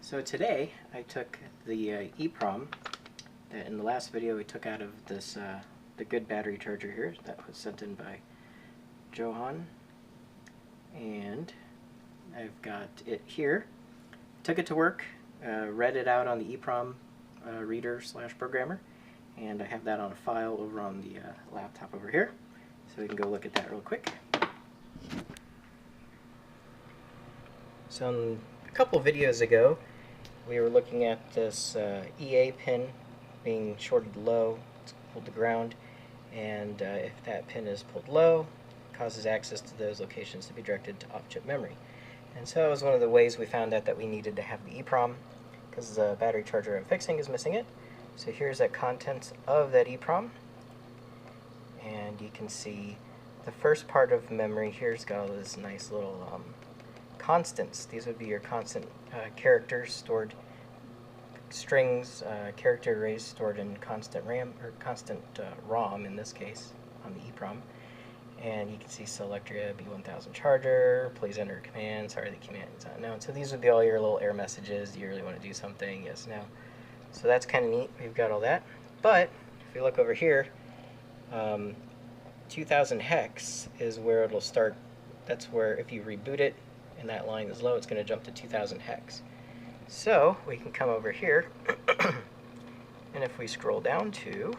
So today I took the EPROM that in the last video we took out of this the good battery charger here that was sent in by Johan, and I've got it here. Took it to work, read it out on the EPROM reader/programmer, and I have that on a file over on the laptop over here, so we can go look at that real quick. So a couple videos ago we were looking at this EA pin being shorted low. It's pulled to ground, and if that pin is pulled low, it causes access to those locations to be directed to off-chip memory. And so it was one of the ways we found out that we needed to have the EPROM, because the battery charger I'm fixing is missing it. So here's the contents of that EPROM, and you can see the first part of memory here's got all this nice little constants. These would be your constant characters stored, strings, character arrays stored in constant RAM, or constant ROM in this case, on the EPROM. And you can see Solectria BC1000 charger, please enter a command, sorry the command is not known. So these would be all your little error messages. Do you really want to do something? Yes, no. So that's kind of neat. We've got all that. But if you look over here, 2000 hex is where it'll start. That's where if you reboot it and that line is low, it's going to jump to 2000 hex. So we can come over here, and if we scroll down to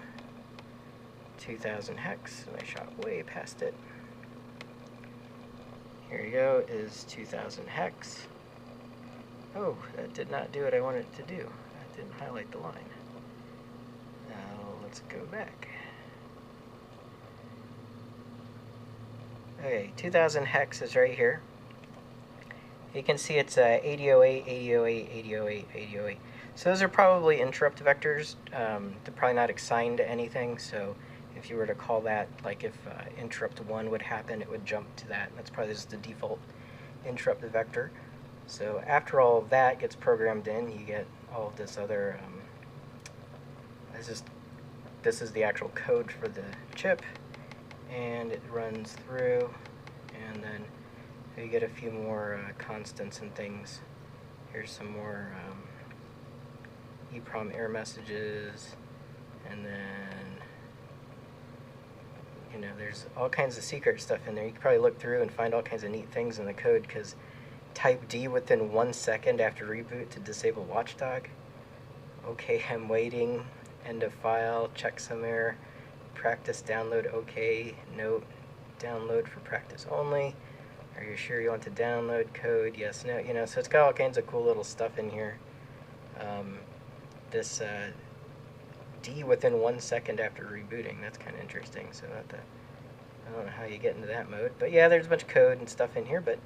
2000 hex, and I shot way past it. Here you go, is 2000 hex. Oh, that did not do what I wanted it to do. That didn't highlight the line. Now let's go back. Okay, 2000 hex is right here. You can see it's 8008, 8008, 8008, 8008. So those are probably interrupt vectors. They're probably not assigned to anything, so if you were to call that, like if interrupt 1 would happen, it would jump to that. That's probably just the default interrupt vector. So after all of that gets programmed in, you get all of this other, this is the actual code for the chip, and it runs through, and then you get a few more constants and things. Here's some more EPROM error messages, and then there's all kinds of secret stuff in there. You can probably look through and find all kinds of neat things in the code, because type D within 1 second after reboot to disable watchdog. Okay, I'm waiting. End of file. Check some error. Practice download. Okay. Note. Download for practice only. Are you sure you want to download code? Yes, no. So it's got all kinds of cool little stuff in here. This D within 1 second after rebooting. That's kind of interesting. So I don't know how you get into that mode. But yeah, there's a bunch of code and stuff in here. But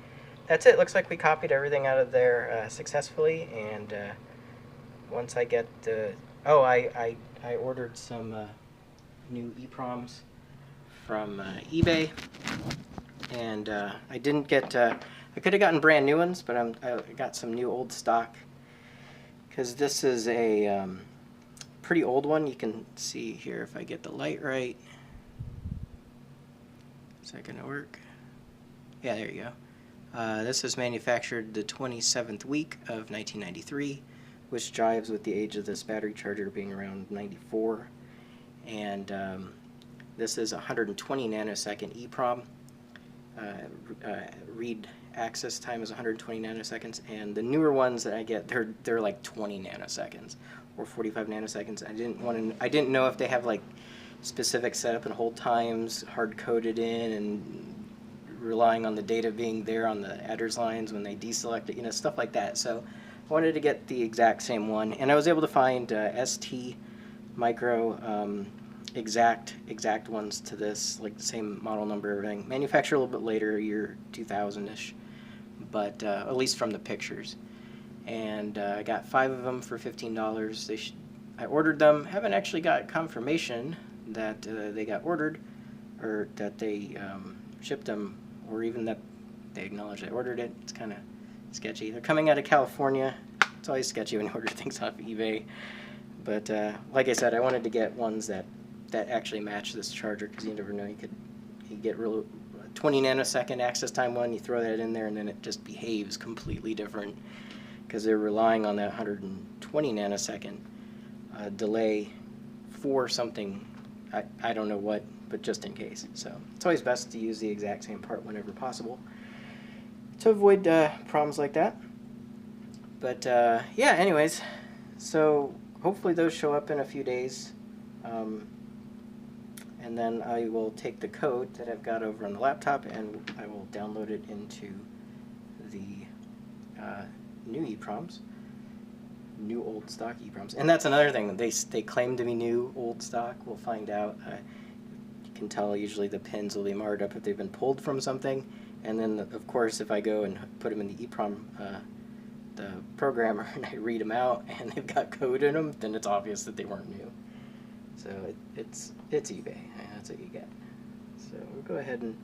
that's it. Looks like we copied everything out of there successfully. And once I get the... Oh, I ordered some new EPROMs from eBay. And I didn't get... I could have gotten brand new ones, but I got some new old stock. Because this is a... pretty old one. You can see here if I get the light right. Is that going to work? Yeah, there you go. This was manufactured the 27th week of 1993, which jives with the age of this battery charger being around 94. And this is 120 nanosecond EPROM. Read access time is 120 nanoseconds, and the newer ones that I get, they're like 20 nanoseconds. Or 45 nanoseconds. I didn't know if they have like specific setup and hold times hard coded in, and relying on the data being there on the address lines when they deselect it, stuff like that. So I wanted to get the exact same one, and I was able to find ST Micro exact ones to this, like the same model number, everything. Manufactured a little bit later, year 2000-ish, but at least from the pictures. And I got 5 of them for $15. I ordered them. Haven't actually got confirmation that they got ordered, or that they shipped them, or even that they acknowledged I ordered it. It's kind of sketchy. They're coming out of California. It's always sketchy when you order things off eBay. But like I said, I wanted to get ones that actually match this charger, because you never know. You get real 20 nanosecond access time one. You throw that in there, and then it just behaves completely different. because they're relying on that 120 nanosecond delay for something, I don't know what, but just in case. So it's always best to use the exact same part whenever possible to avoid problems like that. But yeah, anyways, so hopefully those show up in a few days. And then I will take the code that I've got over on the laptop and I will download it into the new EPROMs, new old stock EPROMs. And that's another thing, they claim to be new old stock. We'll find out. You can tell usually the pins will be marked up if they've been pulled from something. And then of course if I go and put them in the EPROM, the programmer, and I read them out and they've got code in them, then it's obvious that they weren't new. So it's eBay. That's what you get. So we'll go ahead and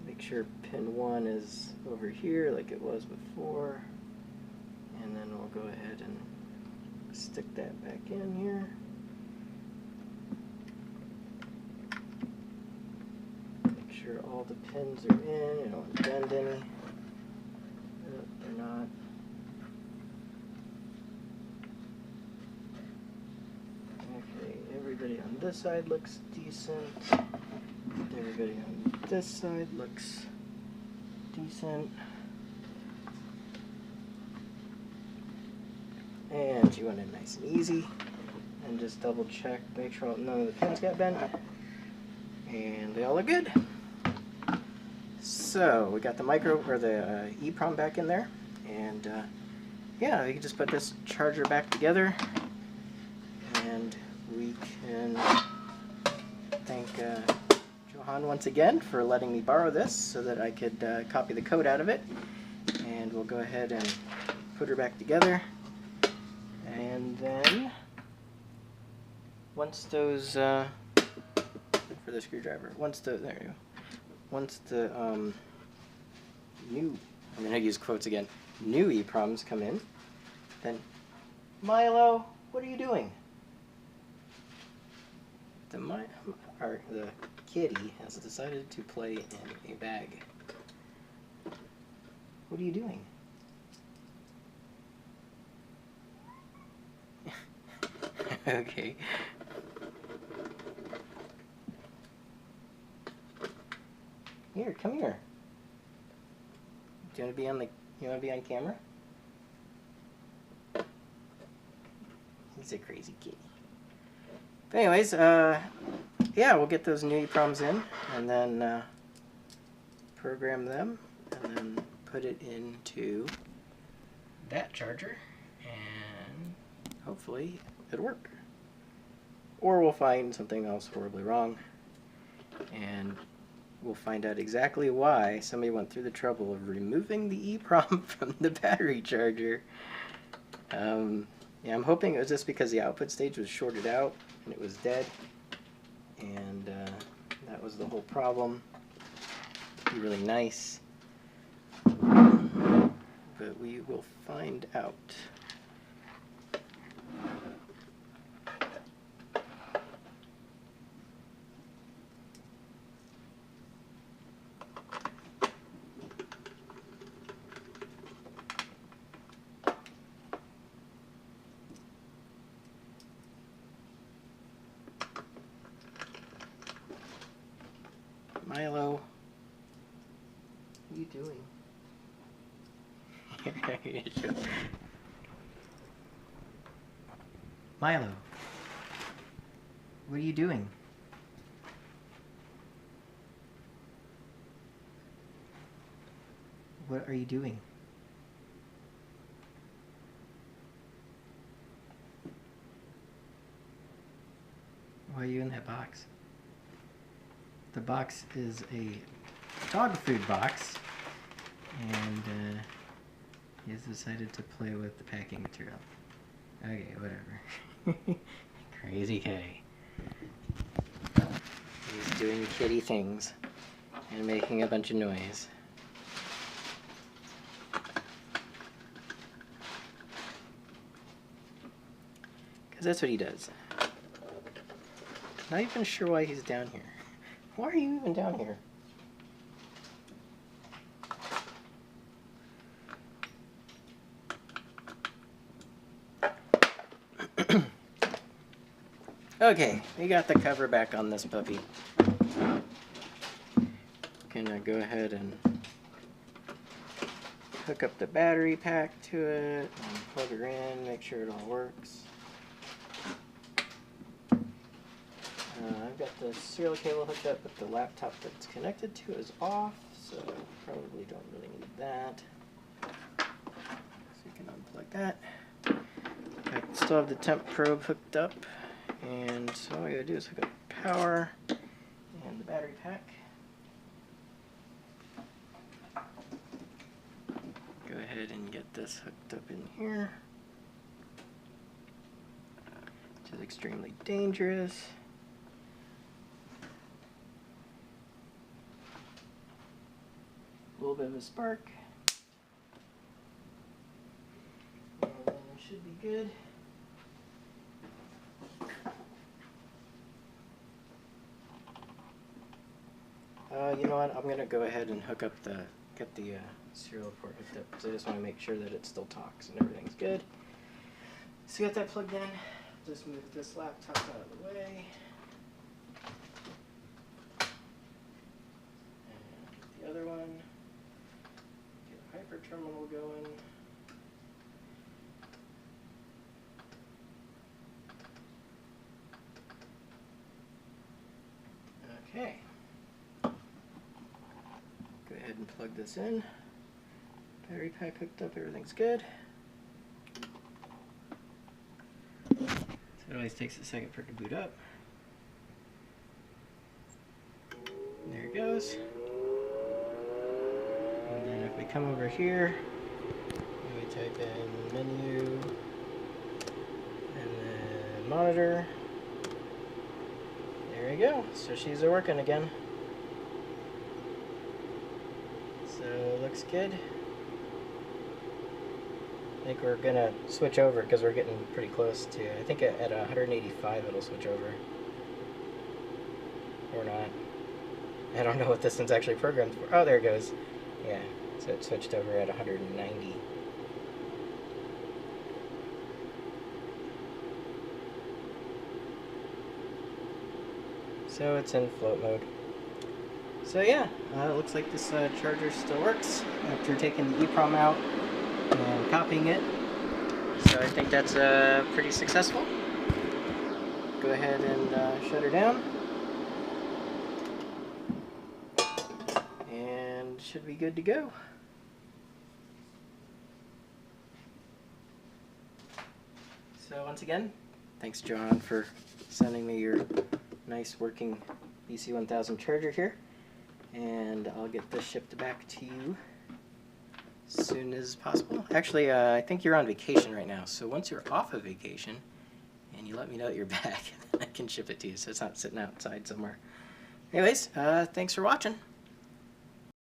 make sure pin 1 is over here like it was before, and then we'll go ahead and stick that back in here. Make sure all the pins are in. You don't want to bend any. No, they're not. Everybody on this side looks decent. Everybody on this side looks decent. And you want it nice and easy. And just double check, make sure none of the pins got bent. And they all look good. So we got the micro or the EPROM back in there. And yeah, we can just put this charger back together. And we can thank Johan once again for letting me borrow this so that I could copy the code out of it. And we'll go ahead and put her back together. And then once those for the screwdriver, once the there you go. Once the new, I'm gonna use quotes again, new EPROMs come in, then Milo, what are you doing? The kitty has decided to play in a bag. What are you doing? Okay. Here, come here. Do you want to be on on camera? He's a crazy kitty. But anyways, yeah, we'll get those new EPROMs in, and then program them, and then put it into that charger, and hopefully it'll work. Or we'll find something else horribly wrong, and we'll find out exactly why somebody went through the trouble of removing the EPROM from the battery charger. Yeah, I'm hoping it was just because the output stage was shorted out and it was dead, and that was the whole problem. It'd be really nice, but we will find out. Milo, what are you doing? Milo, what are you doing? What are you doing? Why are you in that box? The box is a dog food box, and he has decided to play with the packing material. Okay, whatever. Crazy kitty. He's doing kitty things and making a bunch of noise. Because that's what he does. Not even sure why he's down here. Why are you even down here? Okay, we got the cover back on this puppy. Gonna go ahead and hook up the battery pack to it and plug her in, make sure it all works. I've got the serial cable hooked up, but the laptop that's connected to it is off, so probably don't really need that. So you can unplug that. I still have the temp probe hooked up, and so all I gotta do is hook up power and the battery pack. Go ahead and get this hooked up in here, which is extremely dangerous. A little bit of a spark, and then it should be good. You know what? I'm gonna go ahead and hook up get the serial port hooked up because I just want to make sure that it still talks and everything's good. So got that plugged in. Just move this laptop out of the way. And the other one. Get a hyper terminal going. Okay. Go ahead and plug this in. Battery pack hooked up, everything's good. So it always takes a second for it to boot up. There it goes. And then if we come over here, we type in menu, and then monitor. There you go. So she's working again. So looks good. I think we're gonna switch over because we're getting pretty close to, I think at 185 it'll switch over. Or not. I don't know what this one's actually programmed for. Oh, there it goes. Yeah, so it switched over at 190. So it's in float mode. So yeah, it looks like this charger still works after taking the EPROM out and copying it. So I think that's pretty successful. Go ahead and shut her down. And should be good to go. So once again, thanks John for sending me your nice working BC1000 charger here. And I'll get this shipped back to you as soon as possible. Actually, I think you're on vacation right now, so once you're off of vacation and you let me know that you're back, I can ship it to you so it's not sitting outside somewhere. Anyways, thanks for watching.